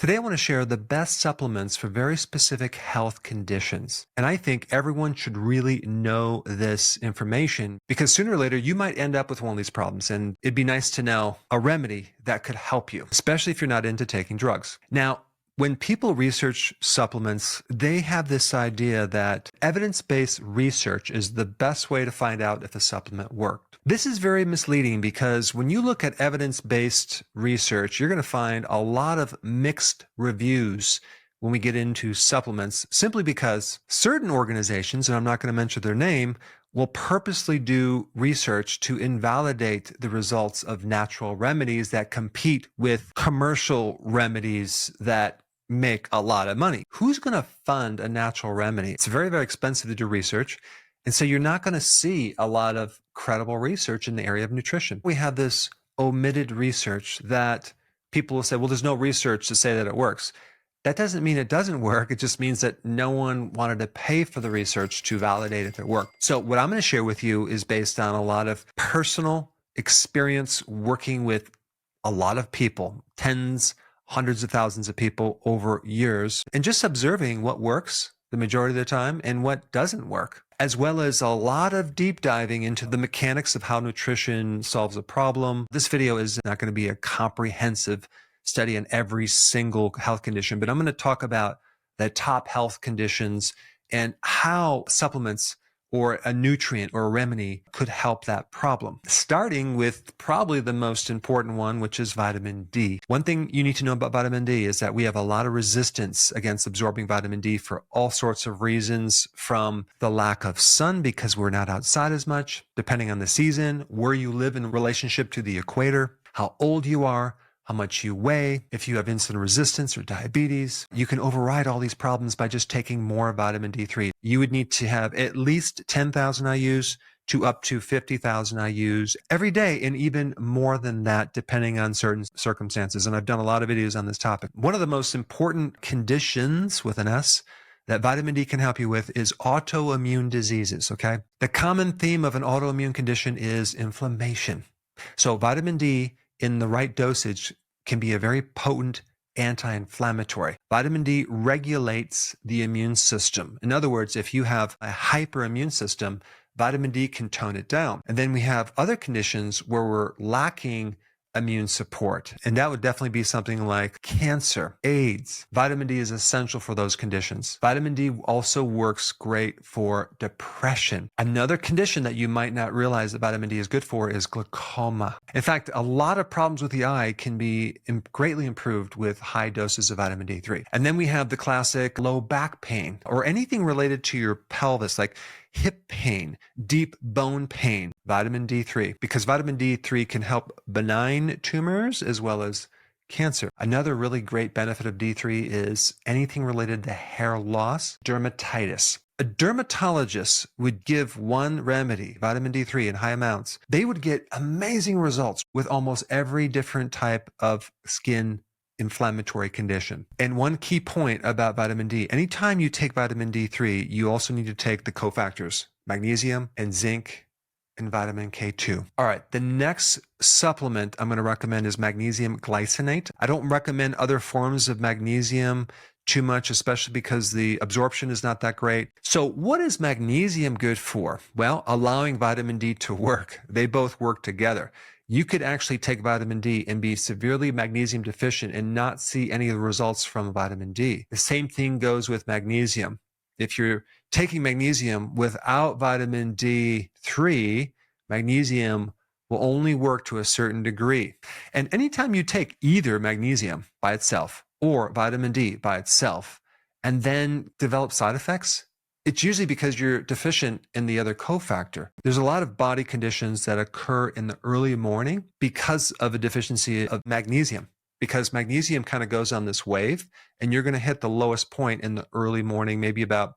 Today I want to share the best supplements for very specific health conditions. And I think everyone should really know this information because sooner or later you might end up with one of these problems, and it'd be nice to know a remedy that could help you, especially if you're not into taking drugs. Now, when people research supplements, they have this idea that evidence-based research is the best way to find out if a supplement worked. This is very misleading because when you look at evidence-based research, you're going to find a lot of mixed reviews when we get into supplements, simply because certain organizations, and I'm not going to mention their name, will purposely do research to invalidate the results of natural remedies that compete with commercial remedies that make a lot of money. Who's going to fund a natural remedy? It's very, very expensive to do research. And so you're not going to see a lot of credible research in the area of nutrition. We have this omitted research that people will say, well, there's no research to say that it works. That doesn't mean it doesn't work. It just means that no one wanted to pay for the research to validate if it worked. So what I'm going to share with you is based on a lot of personal experience working with a lot of people, tens, hundreds of thousands of people over years, and just observing what works the majority of the time and what doesn't work, as well as a lot of deep diving into the mechanics of how nutrition solves a problem. This video is not going to be a comprehensive study on every single health condition, but I'm going to talk about the top health conditions and how supplements or a nutrient or a remedy could help that problem. Starting with probably the most important one, which is vitamin D. One thing you need to know about vitamin D is that we have a lot of resistance against absorbing vitamin D for all sorts of reasons, from the lack of sun because we're not outside as much, depending on the season, where you live in relationship to the equator, how old you are, how much you weigh, if you have insulin resistance or diabetes. You can override all these problems by just taking more vitamin D3. You would need to have at least 10,000 IUs to up to 50,000 IUs every day, and even more than that depending on certain circumstances. And I've done a lot of videos on this topic. One of the most important conditions with an S that vitamin D can help you with is autoimmune diseases, okay? The common theme of an autoimmune condition is inflammation. So vitamin D in the right dosage can be a very potent anti-inflammatory. Vitamin D regulates the immune system. In other words, if you have a hyperimmune system, vitamin D can tone it down. And then we have other conditions where we're lacking immune support, and that would definitely be something like cancer, AIDS. Vitamin D is essential for those conditions. Vitamin D also works great for depression. Another condition that you might not realize that vitamin D is good for is glaucoma. In fact, a lot of problems with the eye can be greatly improved with high doses of vitamin D3. And then we have the classic low back pain or anything related to your pelvis, like hip pain, deep bone pain, vitamin D3, because vitamin D3 can help benign tumors as well as cancer. Another really great benefit of D3 is anything related to hair loss, dermatitis. A dermatologist would give one remedy, vitamin D3 in high amounts. They would get amazing results with almost every different type of skin inflammatory condition. And one key point about vitamin D, anytime you take vitamin D3, you also need to take the cofactors, magnesium and zinc and vitamin K2. All right, the next supplement I'm going to recommend is magnesium glycinate. I don't recommend other forms of magnesium too much, especially because the absorption is not that great. So what is magnesium good for? Well, allowing vitamin D to work. They both work together. You could actually take vitamin D and be severely magnesium deficient and not see any of the results from vitamin D. The same thing goes with magnesium. If you're taking magnesium without vitamin D3, magnesium will only work to a certain degree. And anytime you take either magnesium by itself or vitamin D by itself and then develop side effects, it's usually because you're deficient in the other cofactor. There's a lot of body conditions that occur in the early morning because of a deficiency of magnesium, because magnesium kind of goes on this wave, and you're going to hit the lowest point in the early morning, maybe about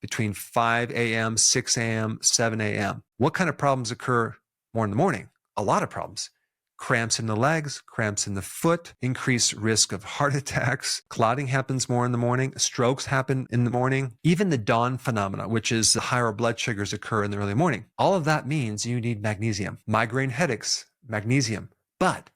between 5 a.m., 6 a.m., 7 a.m. What kind of problems occur more in the morning? A lot of problems. Cramps in the legs, cramps in the foot, increased risk of heart attacks, clotting happens more in the morning, strokes happen in the morning, even the dawn phenomena, which is the higher blood sugars occur in the early morning. All of that means you need magnesium. Migraine headaches, magnesium. But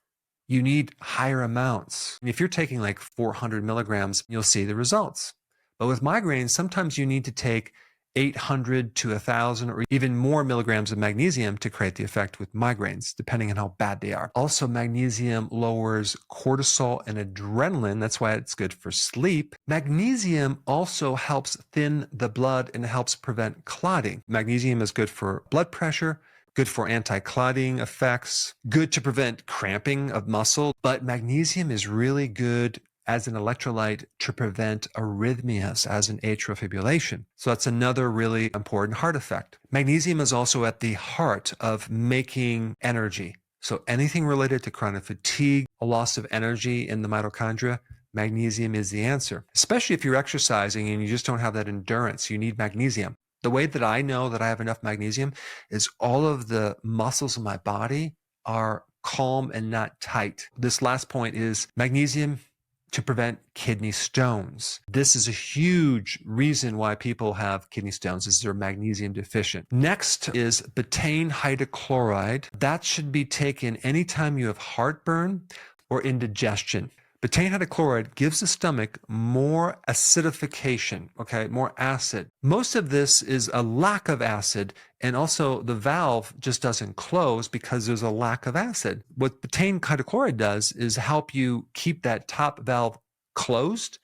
you need higher amounts. And if you're taking like 400 milligrams, you'll see the results. But with migraines, sometimes you need to take 800 to 1,000 or even more milligrams of magnesium to create the effect with migraines, depending on how bad they are. Also, magnesium lowers cortisol and adrenaline. That's why it's good for sleep. Magnesium also helps thin the blood and helps prevent clotting. Magnesium is good for blood pressure, good for anti-clotting effects, good to prevent cramping of muscle, but magnesium is really good as an electrolyte to prevent arrhythmias, as an atrial fibrillation. So that's another really important heart effect. Magnesium is also at the heart of making energy. So anything related to chronic fatigue, a loss of energy in the mitochondria, magnesium is the answer. Especially if you're exercising and you just don't have that endurance, you need magnesium. The way that I know that I have enough magnesium is all of the muscles in my body are calm and not tight. This last point is magnesium to prevent kidney stones. This is a huge reason why people have kidney stones, is they're magnesium deficient. Next is betaine hydrochloride. That should be taken anytime you have heartburn or indigestion. Betaine hydrochloride gives the stomach more acidification, okay, more acid. Most of this is a lack of acid, and also the valve just doesn't close because there's a lack of acid. What betaine hydrochloride does is help you keep that top valve closed,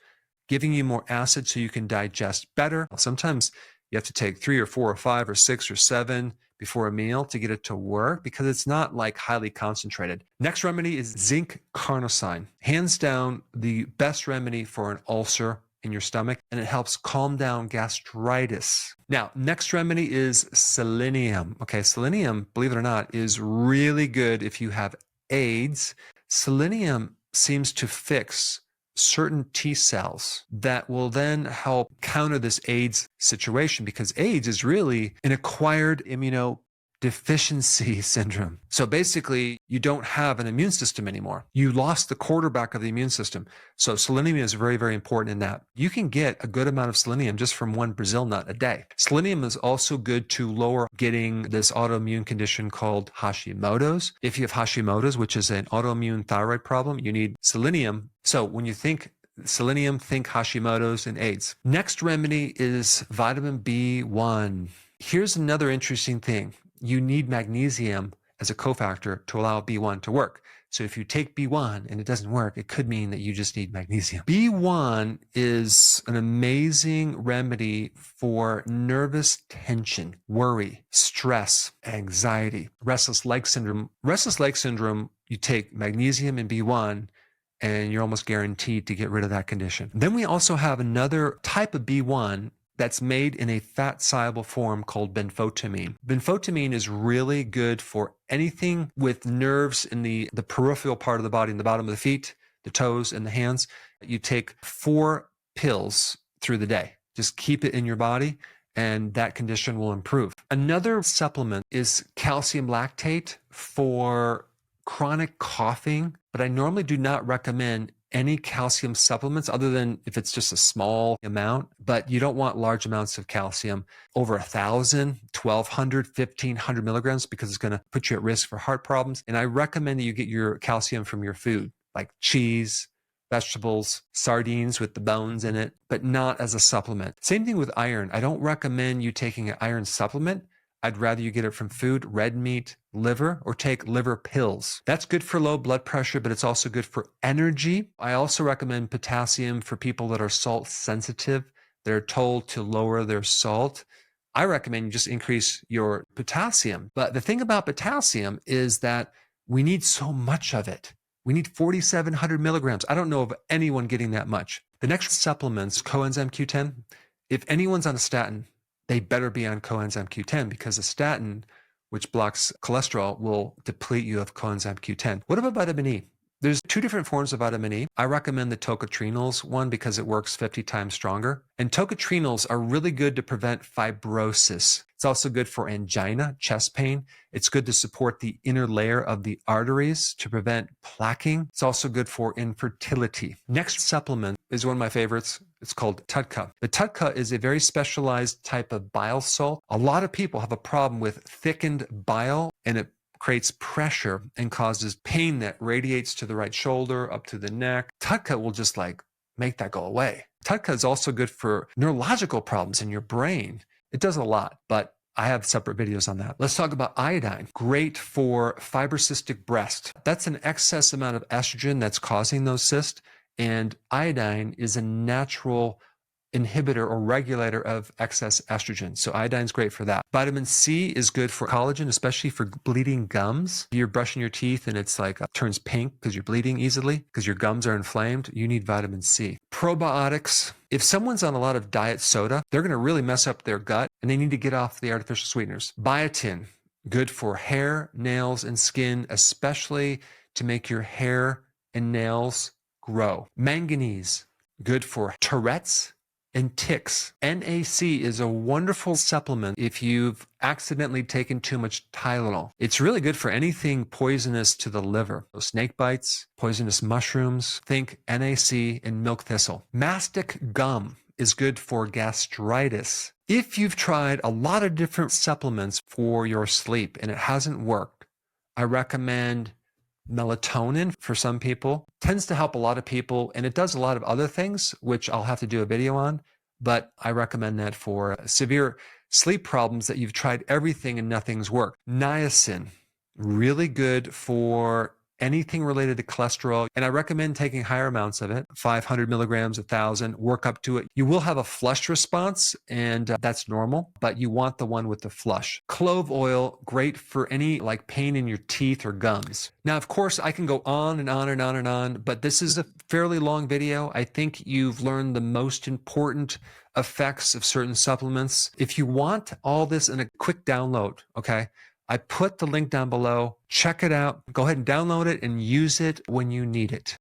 giving you more acid so you can digest better. Sometimes you have to take 3 or 4 or 5 or 6 or 7 before a meal to get it to work because it's not like highly concentrated. Next remedy is zinc carnosine. Hands down, the best remedy for an ulcer in your stomach, and it helps calm down gastritis. Now, next remedy is selenium. Okay, selenium, believe it or not, is really good if you have AIDS. Selenium seems to fix certain T cells that will then help counter this AIDS situation, because AIDS is really an acquired immunodeficiency syndrome. So basically, you don't have an immune system anymore. You lost the quarterback of the immune system. So selenium is very, very important in that. You can get a good amount of selenium just from one Brazil nut a day. Selenium is also good to lower getting this autoimmune condition called Hashimoto's. If you have Hashimoto's, which is an autoimmune thyroid problem, you need selenium. So when you think selenium, think Hashimoto's and AIDS. Next remedy is vitamin B1. Here's another interesting thing. You need magnesium as a cofactor to allow B1 to work. So if you take B1 and it doesn't work, it could mean that you just need magnesium. B1 is an amazing remedy for nervous tension, worry, stress, anxiety, restless leg syndrome. Restless leg syndrome, you take magnesium and B1, and you're almost guaranteed to get rid of that condition. Then we also have another type of B1 that's made in a fat-soluble form called benfotiamine. Benfotiamine is really good for anything with nerves in the peripheral part of the body, in the bottom of the feet, the toes, and the hands. You take 4 pills through the day. Just keep it in your body, and that condition will improve. Another supplement is calcium lactate for chronic coughing, but I normally do not recommend any calcium supplements other than if it's just a small amount, but you don't want large amounts of calcium over 1,000, 1,200, 1,500 milligrams because it's going to put you at risk for heart problems. And I recommend that you get your calcium from your food, like cheese, vegetables, sardines with the bones in it, but not as a supplement. Same thing with iron. I don't recommend you taking an iron supplement. I'd rather you get it from food, red meat, liver, or take liver pills. That's good for low blood pressure, but it's also good for energy. I also recommend potassium for people that are salt sensitive. They're told to lower their salt. I recommend you just increase your potassium. But the thing about potassium is that we need so much of it. We need 4,700 milligrams. I don't know of anyone getting that much. The next supplements, Coenzyme Q10. If anyone's on a statin, they better be on Coenzyme Q10 because a statin, which blocks cholesterol, will deplete you of Coenzyme Q10. What about vitamin E? There's 2 different forms of vitamin E. I recommend the Tocotrienols one because it works 50 times stronger. And Tocotrienols are really good to prevent fibrosis. It's also good for angina, chest pain. It's good to support the inner layer of the arteries to prevent plaquing. It's also good for infertility. Next supplement is one of my favorites. It's called TUDCA. The TUDCA is a very specialized type of bile salt. A lot of people have a problem with thickened bile, and it creates pressure and causes pain that radiates to the right shoulder, up to the neck. TUDCA will just like make that go away. TUDCA is also good for neurological problems in your brain. It does a lot, but I have separate videos on that. Let's talk about iodine. Great for fibrocystic breast. That's an excess amount of estrogen that's causing those cysts, and iodine is a natural inhibitor or regulator of excess estrogen. So iodine is great for that. Vitamin C is good for collagen, especially for bleeding gums. You're brushing your teeth and it's like turns pink because you're bleeding easily because your gums are inflamed. You need vitamin C. Probiotics. If someone's on a lot of diet soda, they're going to really mess up their gut and they need to get off the artificial sweeteners. Biotin, good for hair, nails, and skin, especially to make your hair and nails grow. Manganese, good for Tourette's and tics. NAC is a wonderful supplement if you've accidentally taken too much Tylenol. It's really good for anything poisonous to the liver. So snake bites, poisonous mushrooms, think NAC and milk thistle. Mastic gum is good for gastritis. If you've tried a lot of different supplements for your sleep and it hasn't worked, I recommend melatonin for some people. Tends to help a lot of people, and it does a lot of other things, which I'll have to do a video on, but I recommend that for severe sleep problems that you've tried everything and nothing's worked. Niacin, really good for anything related to cholesterol, and I recommend taking higher amounts of it, 500 milligrams, 1,000, work up to it. You will have a flush response, and that's normal, but you want the one with the flush. Clove oil, great for any like pain in your teeth or gums. Now, of course, I can go on and on and on and on, but this is a fairly long video. I think you've learned the most important effects of certain supplements. If you want all this in a quick download, okay, I put the link down below. Check it out. Go ahead and download it and use it when you need it.